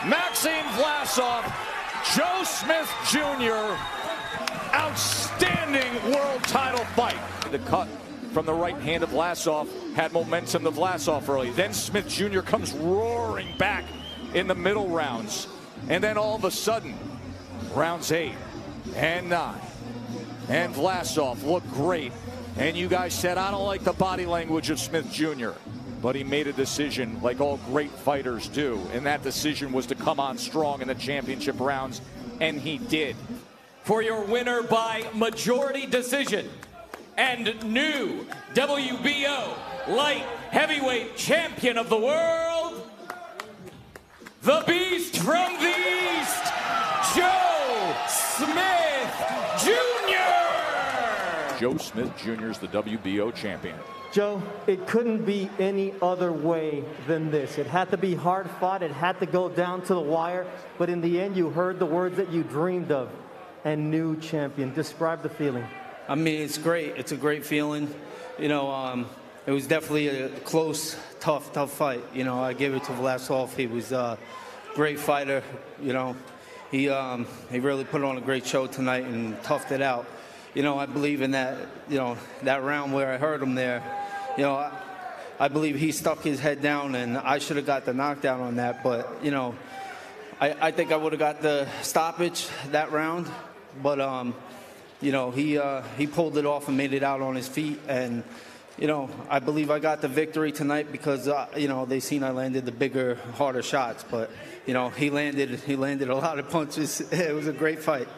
Maxim Vlasov, Joe Smith Jr., outstanding world title fight. The cut from the right hand of Vlasov had momentum to Vlasov early. Then Smith Jr. comes roaring back in the middle rounds. And then all of a sudden, rounds 8 and 9. And Vlasov looked great. And you guys said, I don't like the body language of Smith Jr. But he made a decision like all great fighters do. And that decision was to come on strong in the championship rounds. And he did. For your winner by majority decision and new WBO light heavyweight champion of the world, the Beast from the East, Joe Smith Jr. Joe Smith Jr. is the WBO champion. Joe, it couldn't be any other way than this. It had to be hard fought. It had to go down to the wire. But in the end, you heard the words that you dreamed of. And new champion. Describe the feeling. I mean, it's great. It's a great feeling. You know, it was definitely a close, tough fight. You know, I gave it to Vlasov. He was a great fighter. You know, he really put on a great show tonight and toughed it out. You know, I believe in that. You know, that round where I heard him there. You know, I believe he stuck his head down, and I should have got the knockdown on that. But you know, I think I would have got the stoppage that round. But you know, he pulled it off and made it out on his feet, and you know, I believe I got the victory tonight because you know, they seen I landed the bigger, harder shots. But you know, he landed a lot of punches. It was a great fight.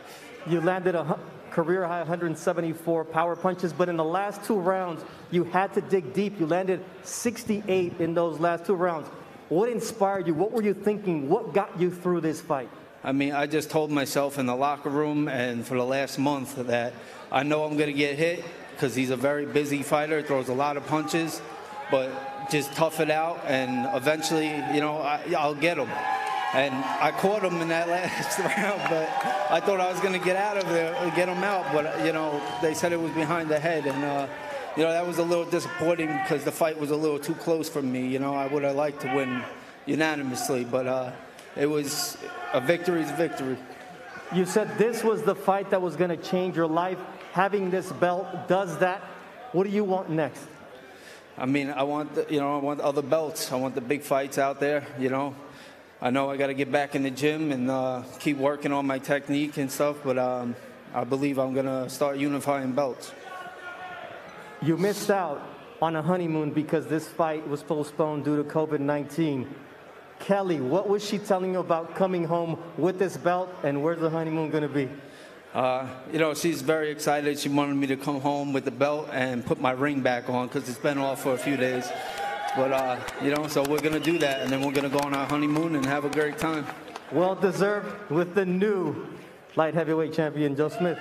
You landed a career high 174 power punches, but in the last 2 rounds, you had to dig deep. You landed 68 in those last 2 rounds. What inspired you? What were you thinking? What got you through this fight? I mean, I just told myself in the locker room and for the last month that I know I'm going to get hit because he's a very busy fighter, throws a lot of punches, but just tough it out, and eventually, you know, I'll get him. And I caught him in that last round, but I thought I was going to get out of there and get him out, but, you know, they said it was behind the head, and, you know, that was a little disappointing because the fight was a little too close for me. You know, I would have liked to win unanimously, but it was a victory is a victory. You said this was the fight that was going to change your life. Having this belt does that. What do you want next? I mean, I want other belts. I want the big fights out there, you know. I know I got to get back in the gym and keep working on my technique and stuff, but I believe I'm going to start unifying belts. You missed out on a honeymoon because this fight was postponed due to COVID-19. Kelly, what was she telling you about coming home with this belt, and where's the honeymoon going to be? You know, she's very excited. She wanted me to come home with the belt and put my ring back on because it's been off for a few days. But, you know, so we're going to do that, and then we're going to go on our honeymoon and have a great time. Well deserved with the new light heavyweight champion, Joe Smith.